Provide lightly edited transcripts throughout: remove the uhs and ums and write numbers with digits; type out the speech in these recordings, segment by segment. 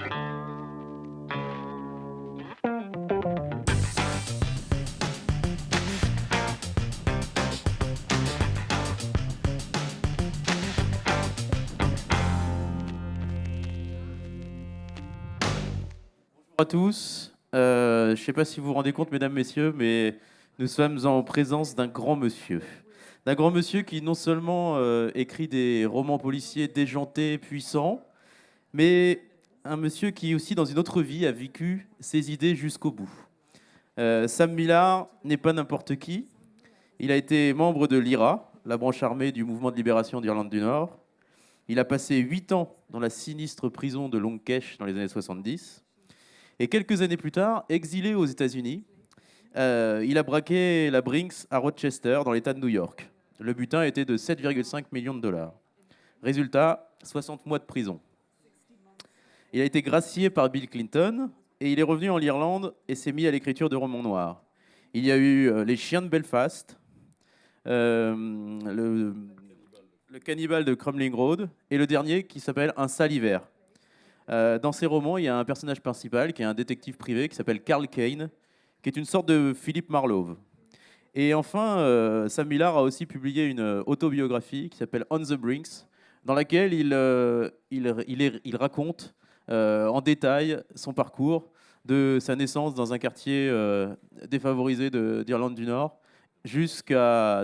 À tous. Je ne sais pas si vous vous rendez compte, mesdames, messieurs, mais nous sommes en présence d'un grand monsieur. D'un grand monsieur qui non seulement écrit des romans policiers déjantés, puissants, mais un monsieur qui aussi, dans une autre vie, a vécu ses idées jusqu'au bout. Sam Millar n'est pas n'importe qui. Il a été membre de l'IRA, la branche armée du mouvement de libération d'Irlande du Nord. Il a passé 8 ans dans la sinistre prison de Long Kesh dans les années 70. Et quelques années plus tard, exilé aux États-Unis, il a braqué la Brinks à Rochester, dans l'État de New York. Le butin était de 7,5 millions de dollars. Résultat, 60 mois de prison. Il a été gracié par Bill Clinton et il est revenu en Irlande et s'est mis à l'écriture de romans noirs. Il y a eu Les Chiens de Belfast, le Cannibale de Crumlin Road et le dernier qui s'appelle Un sale hiver. Dans ces romans, il y a un personnage principal qui est un détective privé qui s'appelle Carl Kane, qui est une sorte de Philippe Marlowe. Et enfin, Sam Millar a aussi publié une autobiographie qui s'appelle On the Brinks, dans laquelle il raconte en détail son parcours de sa naissance dans un quartier défavorisé d'Irlande du Nord jusqu'à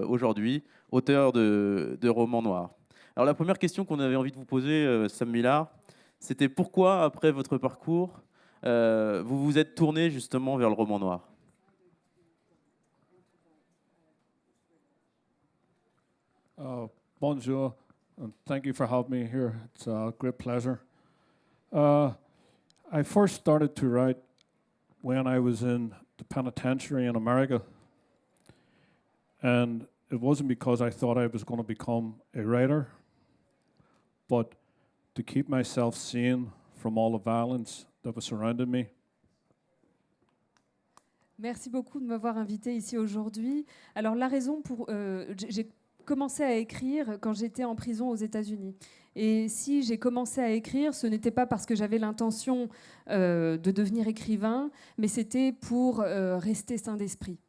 aujourd'hui, auteur de romans noirs. Alors la première question qu'on avait envie de vous poser, Sam Millar, c'était pourquoi, après votre parcours, vous vous êtes tourné justement vers le roman noir? Bonjour, and thank you for having me here. It's a great pleasure. I first started to write when I was in the penitentiary in America. And it wasn't because I thought I was going to become a writer, but to keep myself sane from all the violence that was surrounding me. Merci beaucoup de m'avoir invité ici aujourd'hui. Alors la raison pour... j'ai commencé à écrire quand j'étais en prison aux États-Unis. Et si j'ai commencé à écrire, ce n'était pas parce que j'avais l'intention de devenir écrivain, mais c'était pour rester sain d'esprit.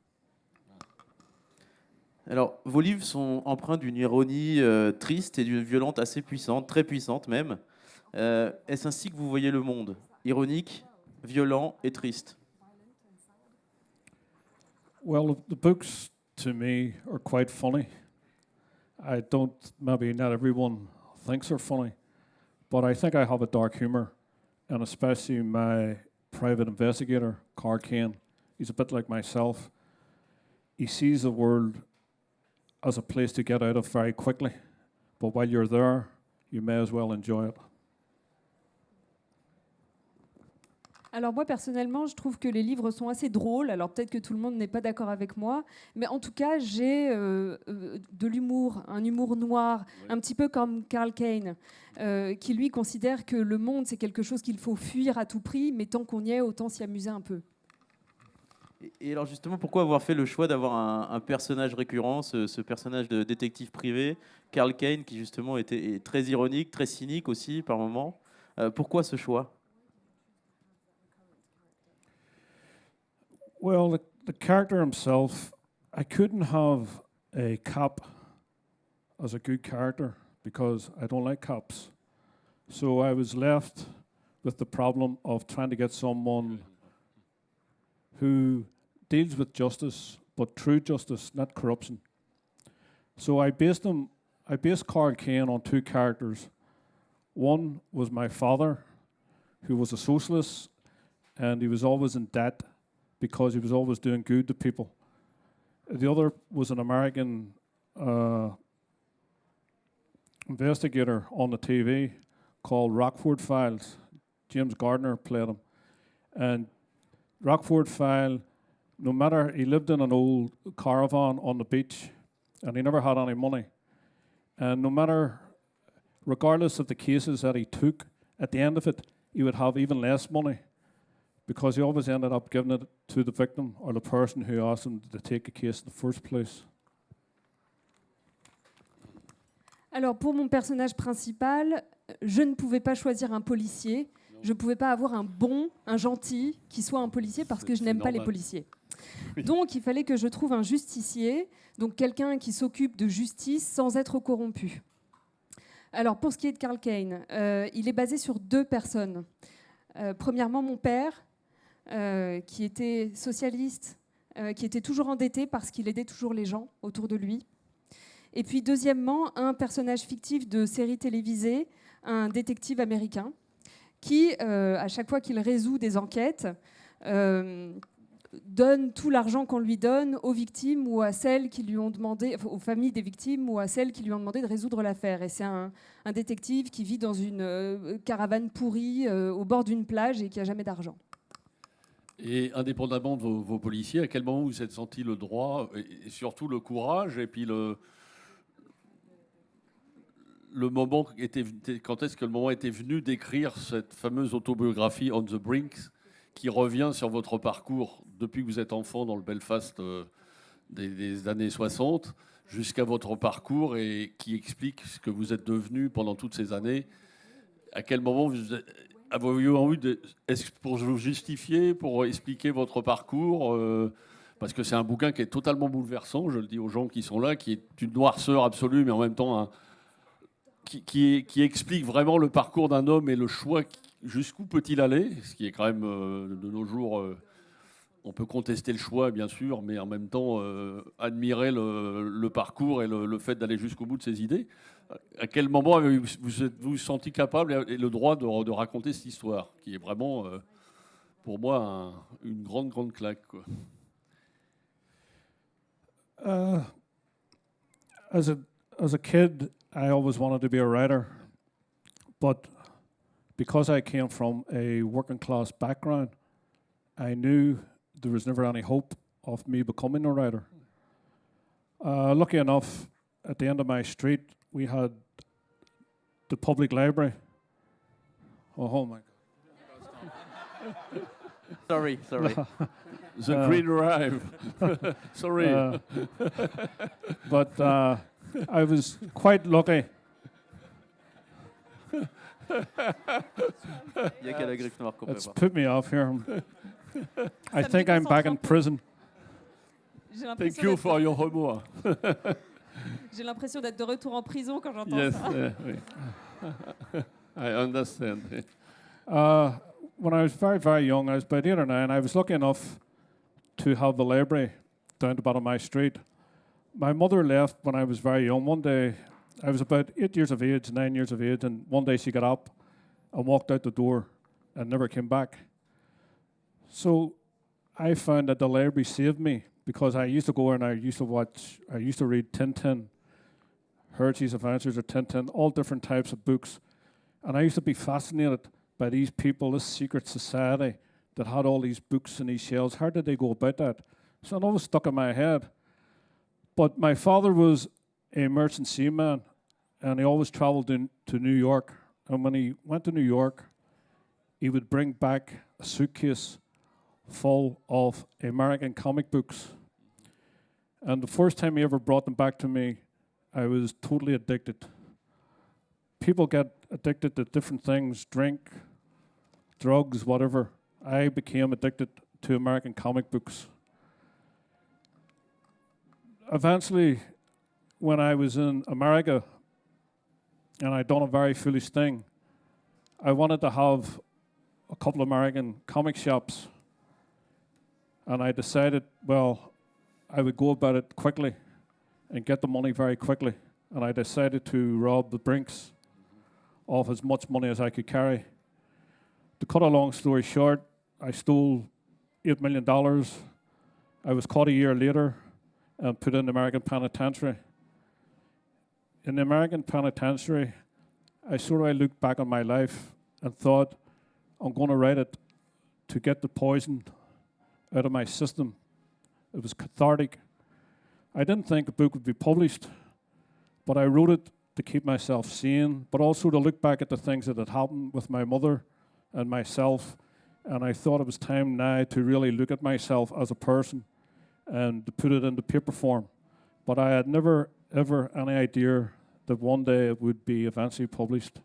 Alors, vos livres sont empreints d'une ironie triste et d'une violente assez puissante, très puissante même. Est-ce ainsi que vous voyez le monde? Ironique, violent et triste? Well, the books to me are quite funny. I don't, maybe not everyone thinks they're funny, but I think I have a dark humor, and especially my private investigator, Carl Kane. He's a bit like myself. He sees the world as a place to get out of very quickly, but while you're there, you may as well enjoy it. Alors moi, personnellement, je trouve que les livres sont assez drôles. Alors peut-être que tout le monde n'est pas d'accord avec moi, mais en tout cas, j'ai de l'humour, un humour noir, un petit peu comme Carl Kane, qui lui considère que le monde, c'est quelque chose qu'il faut fuir à tout prix, mais tant qu'on y est, autant s'y amuser un peu. Et alors justement, pourquoi avoir fait le choix d'avoir un personnage récurrent, ce personnage de détective privé, Carl Kane, qui justement est très ironique, très cynique aussi par moments? Pourquoi ce choix? Well, the character himself, I couldn't have a cop as a good character because I don't like cops. So I was left with the problem of trying to get someone who deals with justice, but true justice, not corruption. So I based Carl Kane on two characters. One was my father, who was a socialist, and he was always in debt because he was always doing good to people. The other was an American investigator on the TV called Rockford Files. James Gardner played him. And Rockford File, no matter, he lived in an old caravan on the beach and he never had any money. And no matter, regardless of the cases that he took, at the end of it, he would have even less money because he always ended up giving it to the victim or the person who asked him to take a case in the first place. Alors pour mon personnage principal, je ne pouvais pas choisir un policier. Je ne pouvais pas avoir un gentil qui soit un policier parce que je n'aime pas les policiers. Oui. Donc, il fallait que je trouve un justicier, donc quelqu'un qui s'occupe de justice sans être corrompu. Alors, pour ce qui est de Karl Kane, il est basé sur 2 personnes. Premièrement, mon père, qui était socialiste, qui était toujours endetté parce qu'il aidait toujours les gens autour de lui. Et puis, deuxièmement, un personnage fictif de série télévisée, un détective américain, qui, à chaque fois qu'il résout des enquêtes, donne tout l'argent qu'on lui donne aux victimes ou à celles qui lui ont demandé, enfin, aux familles des victimes ou à celles qui lui ont demandé de résoudre l'affaire. Et c'est un détective qui vit dans une caravane pourrie au bord d'une plage et qui n'a jamais d'argent. Et indépendamment de vos policiers, à quel moment vous êtes senti le droit et surtout le courage et puis le moment quand est-ce que le moment était venu d'écrire cette fameuse autobiographie On the Brink qui revient sur votre parcours depuis que vous êtes enfant dans le Belfast des années 60 jusqu'à votre parcours et qui explique ce que vous êtes devenu pendant toutes ces années. À quel moment avez-vous envie est-ce pour vous justifier, pour expliquer votre parcours parce que c'est un bouquin qui est totalement bouleversant, je le dis aux gens qui sont là, qui est une noirceur absolue, mais en même temps qui explique vraiment le parcours d'un homme et le choix jusqu'où peut-il aller, ce qui est quand même de nos jours, on peut contester le choix bien sûr, mais en même temps admirer le parcours et le fait d'aller jusqu'au bout de ses idées. À quel moment vous senti capable et le droit de raconter cette histoire, qui est vraiment pour moi une grande claque, quoi. As a kid, I always wanted to be a writer, but because I came from a working class background, I knew there was never any hope of me becoming a writer. Lucky enough, at the end of my street, we had the public library. Oh my God. Sorry. The Green Drive. Sorry. But I was quite lucky. Il y a qu'à la griffe noire qu'on peut It's voir. put me off here. I think I'm back in prison. Thank you for your homework. J'ai l'impression d'être de retour en prison quand j'entends Yes, ça. I understand. When I was very, very young, I was about 8 or 9, I was lucky enough to have the library down the bottom of my street. My mother left when I was very young. One day, I was about 8 years of age, 9 years of age, and one day she got up and walked out the door and never came back. So I found that the library saved me because I used to go and I used to read Tintin, Hershey's Adventures of Tintin, all different types of books. And I used to be fascinated by these people, this secret society that had all these books in these shelves. How did they go about that? So it always stuck in my head. But my father was a merchant seaman, and he always traveled to New York. And when he went to New York, he would bring back a suitcase full of American comic books. And the first time he ever brought them back to me, I was totally addicted. People get addicted to different things, drink, drugs, whatever. I became addicted to American comic books. Eventually, when I was in America, and I'd done a very foolish thing, I wanted to have a couple of American comic shops. And I decided, well, I would go about it quickly and get the money very quickly. And I decided to rob the Brinks of as much money as I could carry. To cut a long story short, I stole $8 million. I was caught a year later and put in the American penitentiary. In the American penitentiary, I looked back on my life and thought, I'm going to write it to get the poison out of my system. It was cathartic. I didn't think the book would be published, but I wrote it to keep myself sane, but also to look back at the things that had happened with my mother and myself. And I thought it was time now to really look at myself as a person and to put it into paper form. But I had never, ever any idea that one day it would be eventually published.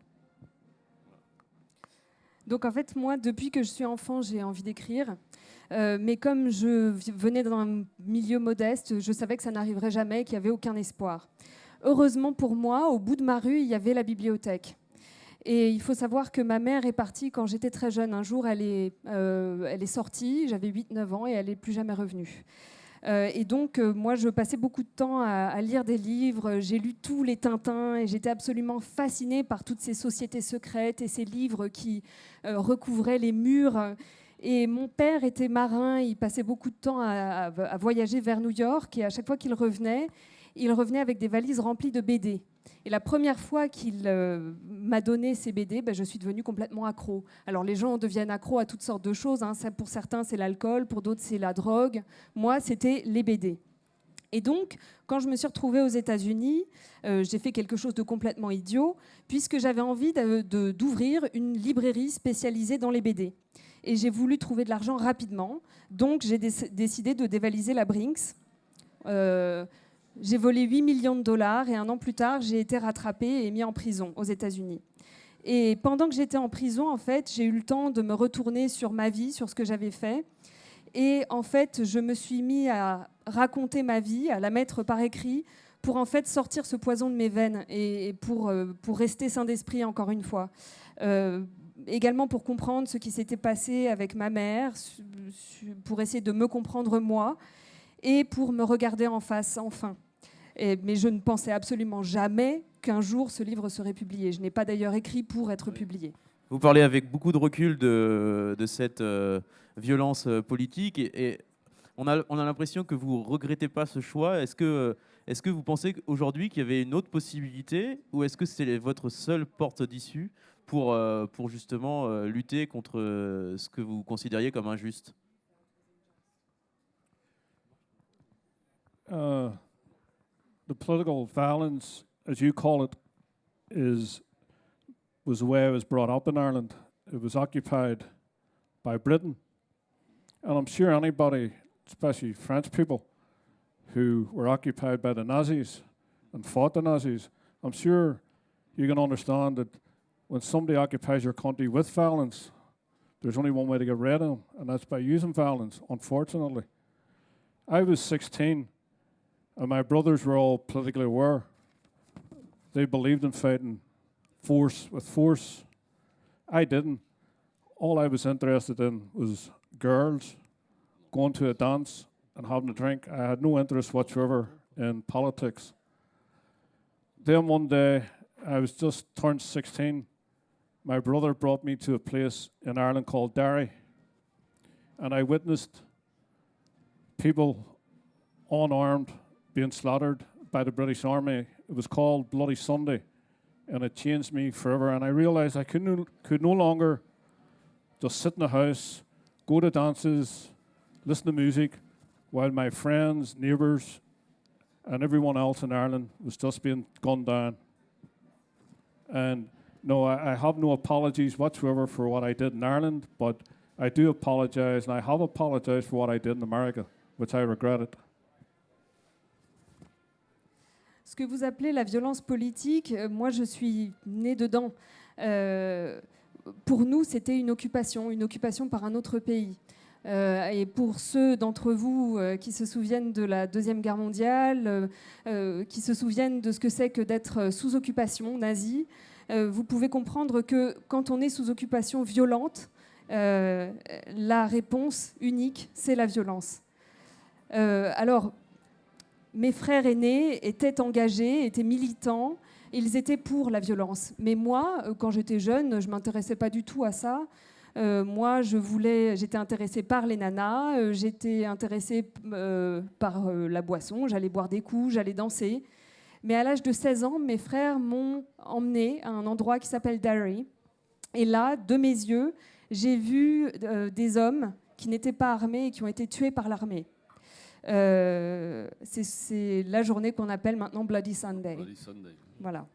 Donc en fait, moi, depuis que je suis enfant, j'ai envie d'écrire. Mais comme je venais d'un milieu modeste, je savais que ça n'arriverait jamais, qu'il n'y avait aucun espoir. Heureusement pour moi, au bout de ma rue, il y avait la bibliothèque. Et il faut savoir que ma mère est partie quand j'étais très jeune. Un jour, elle est sortie, j'avais 8-9 ans, et elle n'est plus jamais revenue. Et donc, moi, je passais beaucoup de temps à lire des livres. J'ai lu tous les Tintins et j'étais absolument fascinée par toutes ces sociétés secrètes et ces livres qui recouvraient les murs. Et mon père était marin, il passait beaucoup de temps à voyager vers New York. Et à chaque fois qu'il revenait, il revenait avec des valises remplies de BD. Et la première fois qu'il m'a donné ces BD, je suis devenue complètement accro. Alors les gens deviennent accros à toutes sortes de choses. Ça, pour certains, c'est l'alcool, pour d'autres, c'est la drogue. Moi, c'était les BD. Et donc, quand je me suis retrouvée aux États-Unis, j'ai fait quelque chose de complètement idiot, puisque j'avais envie d'ouvrir une librairie spécialisée dans les BD. Et j'ai voulu trouver de l'argent rapidement. Donc, j'ai décidé de dévaliser la Brinks. J'ai volé 8 millions de dollars et un an plus tard, j'ai été rattrapée et mis en prison aux États-Unis. Et pendant que j'étais en prison, en fait, j'ai eu le temps de me retourner sur ma vie, sur ce que j'avais fait. Et en fait, je me suis mis à raconter ma vie, à la mettre par écrit, pour en fait sortir ce poison de mes veines et pour rester sain d'esprit encore une fois. Également pour comprendre ce qui s'était passé avec ma mère, pour essayer de me comprendre moi, et pour me regarder en face, enfin. Mais je ne pensais absolument jamais qu'un jour ce livre serait publié. Je n'ai pas d'ailleurs écrit pour être publié. Vous parlez avec beaucoup de recul de cette violence politique et on a l'impression que vous ne regrettez pas ce choix. Est-ce que vous pensez aujourd'hui qu'il y avait une autre possibilité ou est-ce que c'est votre seule porte d'issue pour justement lutter contre ce que vous considériez comme injuste ? The political violence, as you call it, was the way I was brought up in Ireland. It was occupied by Britain. And I'm sure anybody, especially French people, who were occupied by the Nazis and fought the Nazis, I'm sure you can understand that when somebody occupies your country with violence, there's only one way to get rid of them, and that's by using violence, unfortunately. I was 16, and my brothers were all politically aware. They believed in fighting force with force. I didn't. All I was interested in was girls, going to a dance and having a drink. I had no interest whatsoever in politics. Then one day, I was just turned 16. My brother brought me to a place in Ireland called Derry, and I witnessed people unarmed being slaughtered by the British Army. It was called Bloody Sunday, and it changed me forever. And I realized I could no longer just sit in the house, go to dances, listen to music, while my friends, neighbours, and everyone else in Ireland was just being gunned down. And no, I have no apologies whatsoever for what I did in Ireland, but I do apologise, and I have apologised for what I did in America, which I regretted. Ce que vous appelez la violence politique, moi je suis née dedans. Pour nous, c'était une occupation par un autre pays. Et pour ceux d'entre vous qui se souviennent de la Deuxième Guerre mondiale, qui se souviennent de ce que c'est que d'être sous occupation nazie, vous pouvez comprendre que quand on est sous occupation violente, la réponse unique, c'est la violence. Alors, mes frères aînés étaient engagés, étaient militants, ils étaient pour la violence. Mais moi, quand j'étais jeune, je ne m'intéressais pas du tout à ça. Moi, j'étais intéressée par les nanas, j'étais intéressée par la boisson, j'allais boire des coups, j'allais danser. Mais à l'âge de 16 ans, mes frères m'ont emmenée à un endroit qui s'appelle Derry. Et là, de mes yeux, j'ai vu des hommes qui n'étaient pas armés et qui ont été tués par l'armée. C'est la journée qu'on appelle maintenant Bloody Sunday. Bloody Sunday. Voilà.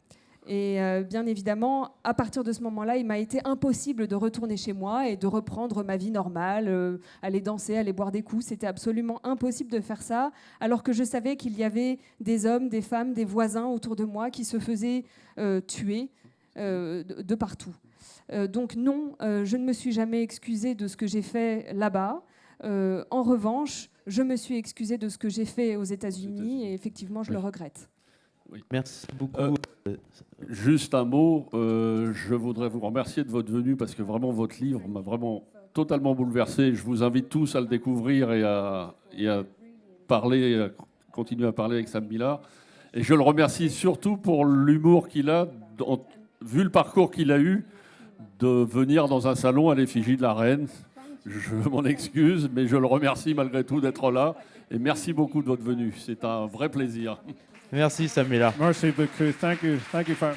Et bien évidemment, à partir de ce moment-là, il m'a été impossible de retourner chez moi et de reprendre ma vie normale, aller danser, aller boire des coups. C'était absolument impossible de faire ça, alors que je savais qu'il y avait des hommes, des femmes, des voisins autour de moi qui se faisaient tuer de partout. Donc non, je ne me suis jamais excusée de ce que j'ai fait là-bas. En revanche, je me suis excusée de ce que j'ai fait aux États-Unis et effectivement, je le regrette. Oui. Merci beaucoup. Juste un mot, je voudrais vous remercier de votre venue parce que vraiment votre livre m'a vraiment totalement bouleversé. Je vous invite tous à le découvrir et à parler, à continuer à parler avec Sam Millar. Et je le remercie surtout pour l'humour qu'il a, vu le parcours qu'il a eu, de venir dans un salon à l'effigie de la reine. Je m'en excuse, mais je le remercie malgré tout d'être là. Et merci beaucoup de votre venue. C'est un vrai plaisir. Merci Sam Millar. Merci beaucoup. Thank you. Thank you for